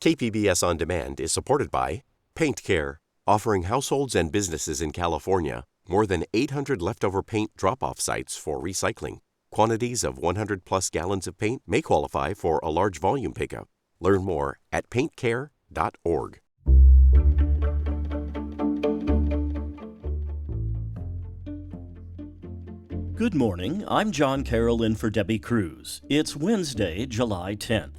KPBS On Demand is supported by Paint Care, offering households and businesses in California more than 800 leftover paint drop-off sites for recycling. Quantities of 100-plus gallons of paint may qualify for a large volume pickup. Learn more at paintcare.org. Good morning, I'm John Carroll in for Debbie Cruz. It's Wednesday, July 10th.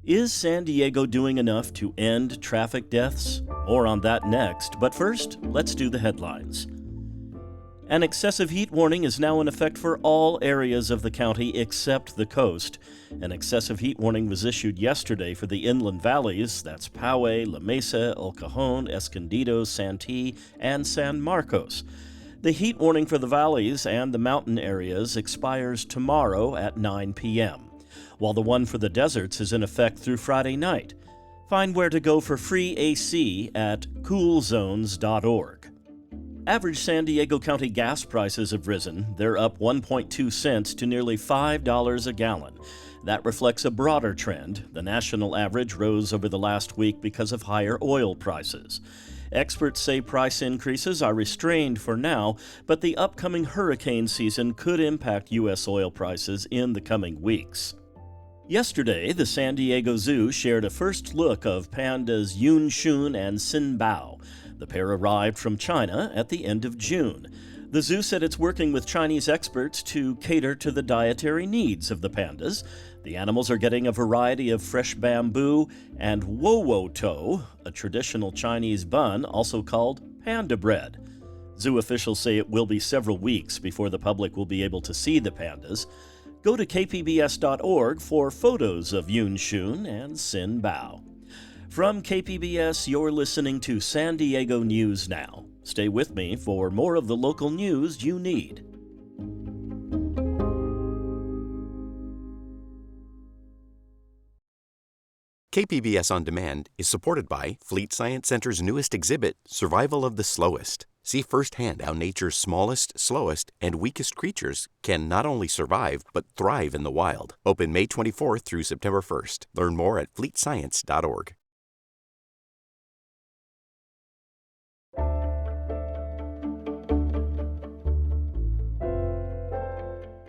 Is San Diego doing enough to end traffic deaths? More on that next, but first, let's do the headlines. An excessive heat warning is now in effect for all areas of the county except the coast. An excessive heat warning was issued yesterday for the inland valleys, that's Poway, La Mesa, El Cajon, Escondido, Santee, and San Marcos. The heat warning for the valleys and the mountain areas expires tomorrow at 9 p.m., while the one for the deserts is in effect through Friday night. Find where to go for free AC at coolzones.org. Average San Diego County gas prices have risen. They're up 1.2 cents to nearly $5 a gallon. That reflects a broader trend. The national average rose over the last week because of higher oil prices. Experts say price increases are restrained for now, but the upcoming hurricane season could impact U.S. oil prices in the coming weeks. Yesterday, the San Diego Zoo shared a first look of pandas Yun Shun and Xin Bao. The pair arrived from China at the end of June. The zoo said it's working with Chinese experts to cater to the dietary needs of the pandas. The animals are getting a variety of fresh bamboo and wo-wo to, a traditional Chinese bun also called panda bread. Zoo officials say it will be several weeks before the public will be able to see the pandas. Go to kpbs.org for photos of Yun Shun and Xin Bao. From KPBS, you're listening to San Diego News Now. Stay with me for more of the local news you need. KPBS On Demand is supported by Fleet Science Center's newest exhibit, Survival of the Slowest. See firsthand how nature's smallest, slowest, and weakest creatures can not only survive, but thrive in the wild. Open May 24th through September 1st. Learn more at fleetscience.org.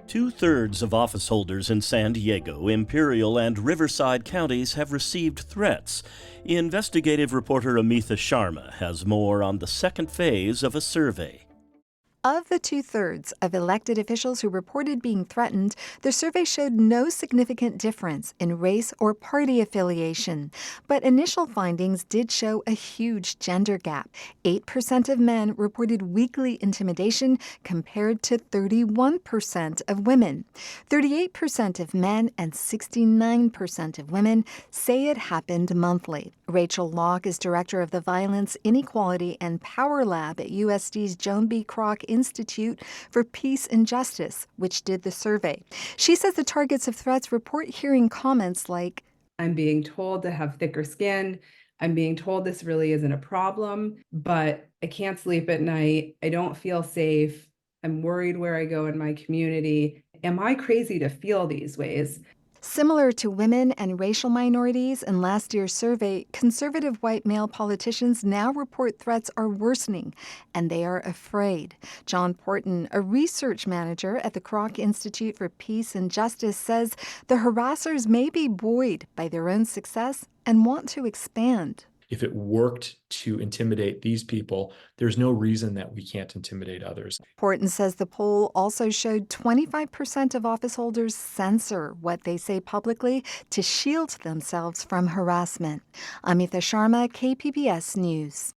Two-thirds of office holders in San Diego, Imperial, and Riverside counties have received threats. Investigative reporter Amitha Sharma has more on the second phase of a survey. Of the two-thirds of elected officials who reported being threatened, the survey showed no significant difference in race or party affiliation. But initial findings did show a huge gender gap. 8% of men reported weekly intimidation compared to 31% of women. 38% of men and 69% of women say it happened monthly. Rachel Locke is director of the Violence, Inequality, and Power Lab at USD's Joan B. Kroc Institute for Peace and Justice, which did the survey. She says the targets of threats report hearing comments like, I'm being told to have thicker skin. I'm being told this really isn't a problem, but I can't sleep at night. I don't feel safe. I'm worried where I go in my community. Am I crazy to feel these ways? Similar to women and racial minorities in last year's survey, conservative white male politicians now report threats are worsening, and they are afraid. John Porton, a research manager at the Kroc Institute for Peace and Justice, says the harassers may be buoyed by their own success and want to expand. If it worked to intimidate these people, there's no reason that we can't intimidate others. Porton says the poll also showed 25% of office holders censor what they say publicly to shield themselves from harassment. Amitha Sharma, KPBS News.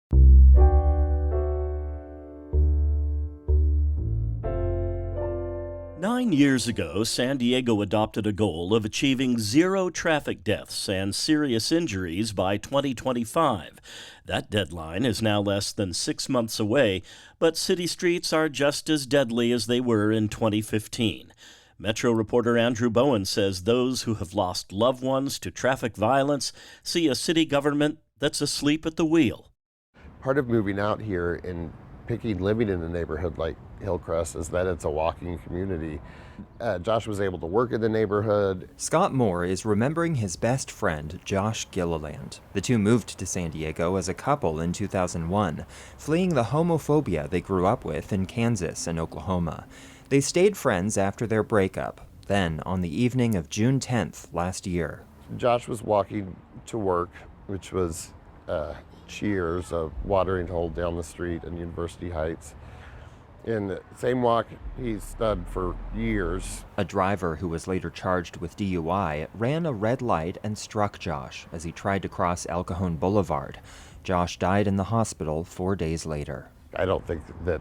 Nine years ago, San Diego adopted a goal of achieving zero traffic deaths and serious injuries by 2025. That deadline is now less than 6 months away, but city streets are just as deadly as they were in 2015. Metro reporter Andrew Bowen says those who have lost loved ones to traffic violence see a city government that's asleep at the wheel. Part of moving out here and nitpicking living in a neighborhood like Hillcrest is that it's a walking community. Josh was able to work in the neighborhood. Scott Moore is remembering his best friend, Josh Gilliland. The two moved to San Diego as a couple in 2001, fleeing the homophobia they grew up with in Kansas and Oklahoma. They stayed friends after their breakup. Then, on the evening of June 10th last year, Josh was walking to work, which was Cheers, a watering hole down the street in University Heights. In the same walk he's done for years. A driver who was later charged with DUI ran a red light and struck Josh as he tried to cross El Cajon Boulevard. Josh died in the hospital 4 days later. I don't think that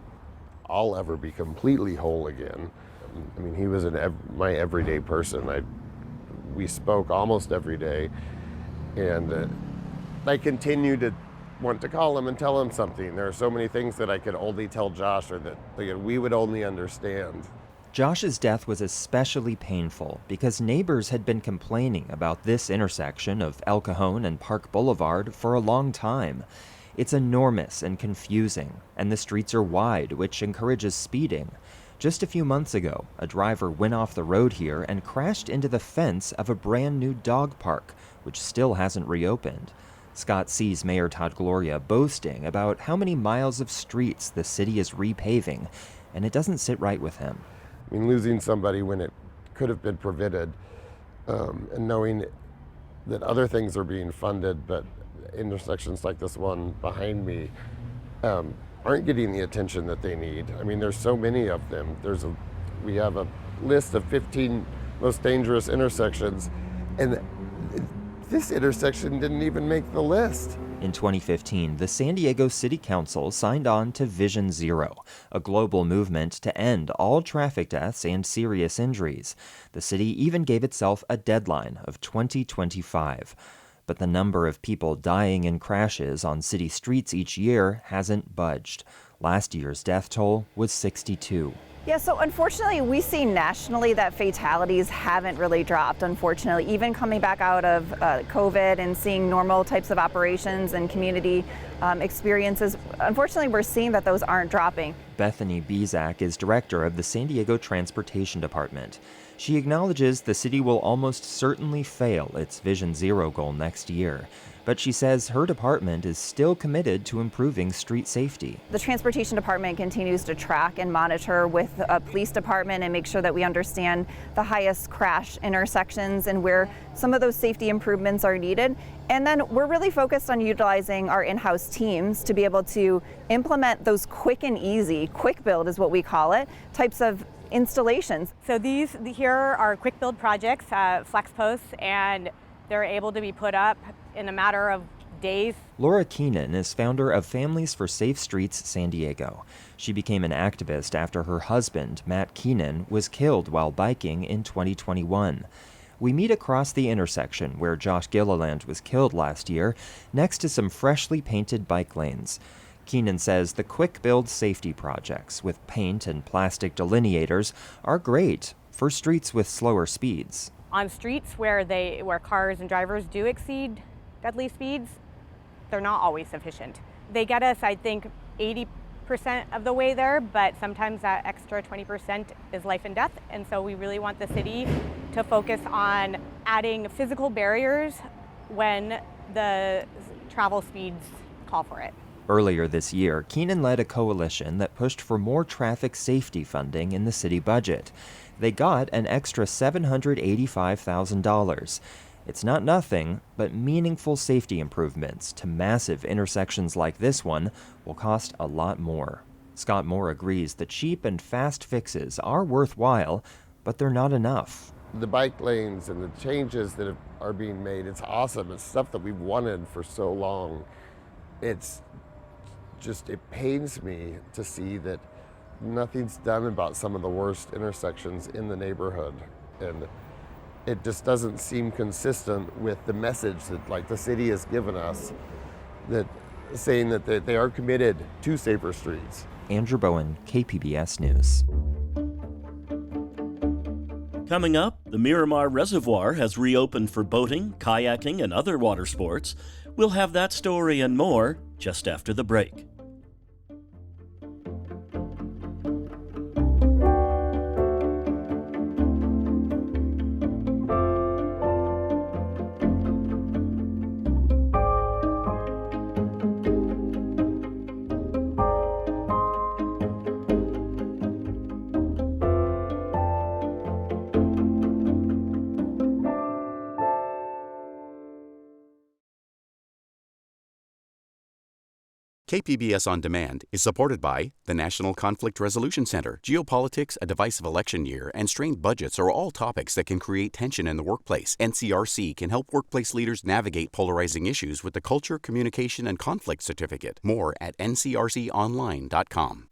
I'll ever be completely whole again. I mean, he was my everyday person. We spoke almost every day, and I continue to want to call him and tell him something. There are so many things that I could only tell Josh, or that we would only understand. Josh's death was especially painful because neighbors had been complaining about this intersection of El Cajon and Park Boulevard for a long time. It's enormous and confusing, and the streets are wide, which encourages speeding. Just a few months ago, a driver went off the road here and crashed into the fence of a brand new dog park, which still hasn't reopened. Scott sees Mayor Todd Gloria boasting about how many miles of streets the city is repaving, and it doesn't sit right with him. I mean, losing somebody when it could have been prevented, and knowing that other things are being funded, but intersections like this one behind me aren't getting the attention that they need. I mean, there's so many of them. We have a list of 15 most dangerous intersections, and this intersection didn't even make the list. In 2015, the San Diego City Council signed on to Vision Zero, a global movement to end all traffic deaths and serious injuries. The city even gave itself a deadline of 2025. But the number of people dying in crashes on city streets each year hasn't budged. Last year's death toll was 62. Yeah, so unfortunately, we see nationally that fatalities haven't really dropped, unfortunately. Even coming back out of COVID and seeing normal types of operations and community experiences, unfortunately, we're seeing that those aren't dropping. Bethany Bezak is director of the San Diego Transportation Department. She acknowledges the city will almost certainly fail its Vision Zero goal next year. But she says her department is still committed to improving street safety. The Transportation Department continues to track and monitor with a police department and make sure that we understand the highest crash intersections and where some of those safety improvements are needed. And then we're really focused on utilizing our in-house teams to be able to implement those quick and easy, quick build is what we call it, types of installations. So these here are quick build projects, flex posts, and they're able to be put up in a matter of days. Laura Keenan is founder of Families for Safe Streets San Diego. She became an activist after her husband, Matt Keenan, was killed while biking in 2021. We meet across the intersection where Josh Gilliland was killed last year, next to some freshly painted bike lanes. Keenan says the quick build safety projects with paint and plastic delineators are great for streets with slower speeds. On streets where cars and drivers do exceed deadly speeds, they're not always sufficient. They get us, I think, 80% of the way there, but sometimes that extra 20% is life and death. And so we really want the city to focus on adding physical barriers when the travel speeds call for it. Earlier this year, Keenan led a coalition that pushed for more traffic safety funding in the city budget. They got an extra $785,000. It's not nothing, but meaningful safety improvements to massive intersections like this one will cost a lot more. Scott Moore agrees the cheap and fast fixes are worthwhile, but they're not enough. The bike lanes and the changes that are being made, it's awesome. It's stuff that we've wanted for so long. It pains me to see that nothing's done about some of the worst intersections in the neighborhood. And it just doesn't seem consistent with the message that the city has given us, that saying that they are committed to safer streets. Andrew Bowen, KPBS News. Coming up, the Miramar Reservoir has reopened for boating, kayaking, and other water sports. We'll have that story and more just after the break. KPBS On Demand is supported by the National Conflict Resolution Center. Geopolitics, a divisive election year, and strained budgets are all topics that can create tension in the workplace. NCRC can help workplace leaders navigate polarizing issues with the Culture, Communication, and Conflict Certificate. More at ncrconline.com.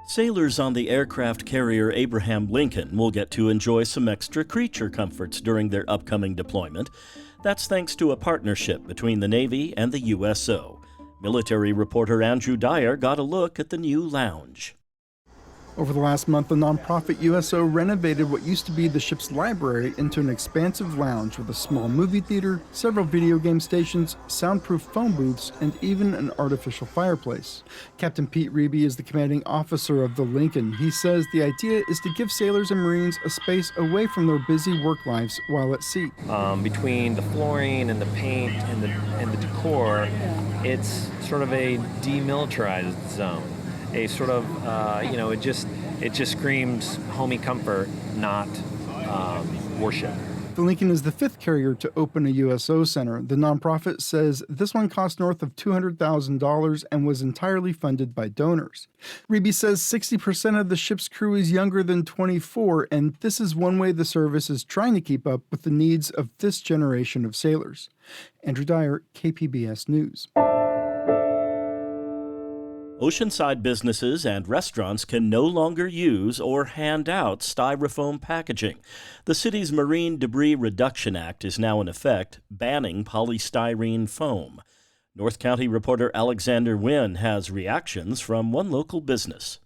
Sailors on the aircraft carrier Abraham Lincoln will get to enjoy some extra creature comforts during their upcoming deployment. That's thanks to a partnership between the Navy and the USO. Military reporter Andrew Dyer got a look at the new lounge. Over the last month, the nonprofit USO renovated what used to be the ship's library into an expansive lounge with a small movie theater, several video game stations, soundproof phone booths, and even an artificial fireplace. Captain Pete Reeby is the commanding officer of the Lincoln. He says the idea is to give sailors and Marines a space away from their busy work lives while at sea. Between the flooring and the paint and the decor, it's sort of a demilitarized zone. A sort of, it just screams homey comfort, not worship. The Lincoln is the fifth carrier to open a USO center. The nonprofit says this one cost north of $200,000 and was entirely funded by donors. Reeby says 60% of the ship's crew is younger than 24, and this is one way the service is trying to keep up with the needs of this generation of sailors. Andrew Dyer, KPBS News. Oceanside businesses and restaurants can no longer use or hand out styrofoam packaging. The city's Marine Debris Reduction Act is now in effect, banning polystyrene foam. North County reporter Alexander Wynn has reactions from one local business.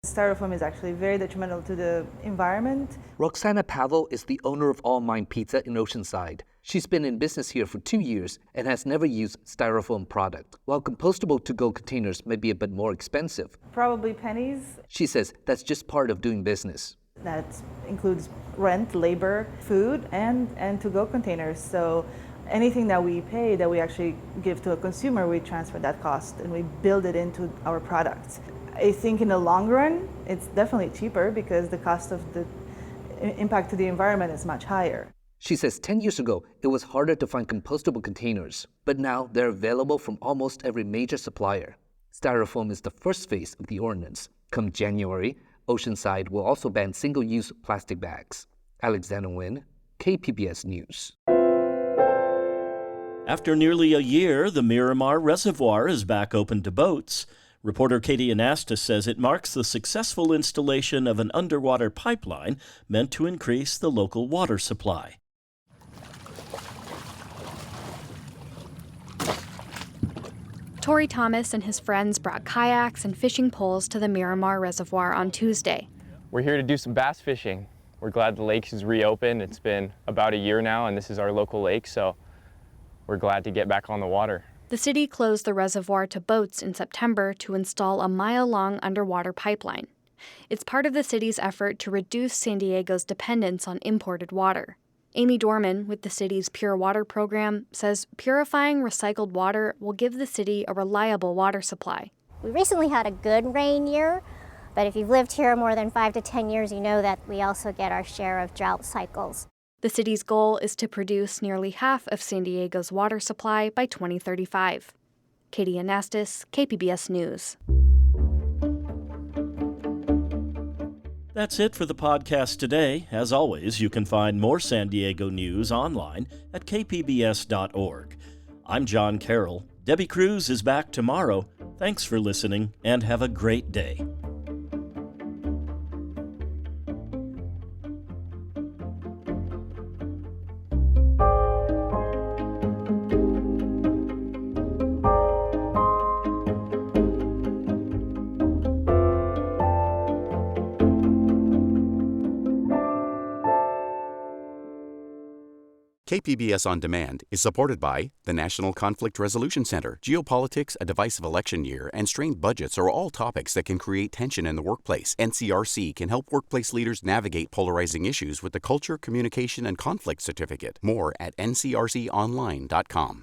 Styrofoam is actually very detrimental to the environment. Roxana Pavel is the owner of All Mine Pizza in Oceanside. She's been in business here for 2 years and has never used styrofoam product. While compostable to-go containers may be a bit more expensive, Probably pennies. she says that's just part of doing business. That includes rent, labor, food, and to-go containers. So anything that we pay that we actually give to a consumer, we transfer that cost and we build it into our products. I think in the long run, it's definitely cheaper because the cost of the impact to the environment is much higher. She says 10 years ago, it was harder to find compostable containers, but now they're available from almost every major supplier. Styrofoam is the first phase of the ordinance. Come January, Oceanside will also ban single-use plastic bags. Alexander Wynn, KPBS News. After nearly a year, the Miramar Reservoir is back open to boats. Reporter Katie Anastas says it marks the successful installation of an underwater pipeline meant to increase the local water supply. Tori Thomas and his friends brought kayaks and fishing poles to the Miramar Reservoir on Tuesday. We're here to do some bass fishing. We're glad the lake is reopened. It's been about a year now, and this is our local lake, so we're glad to get back on the water. The city closed the reservoir to boats in September to install a mile-long underwater pipeline. It's part of the city's effort to reduce San Diego's dependence on imported water. Amy Dorman, with the city's Pure Water program, says purifying recycled water will give the city a reliable water supply. We recently had a good rain year, but if you've lived here more than 5 to 10 years, you know that we also get our share of drought cycles. The city's goal is to produce nearly half of San Diego's water supply by 2035. Katie Anastas, KPBS News. That's it for the podcast today. As always, you can find more San Diego news online at kpbs.org. I'm John Carroll. Debbie Cruz is back tomorrow. Thanks for listening and have a great day. KPBS On Demand is supported by the National Conflict Resolution Center. Geopolitics, a divisive election year, and strained budgets are all topics that can create tension in the workplace. NCRC can help workplace leaders navigate polarizing issues with the Culture, Communication, and Conflict Certificate. More at ncrconline.com.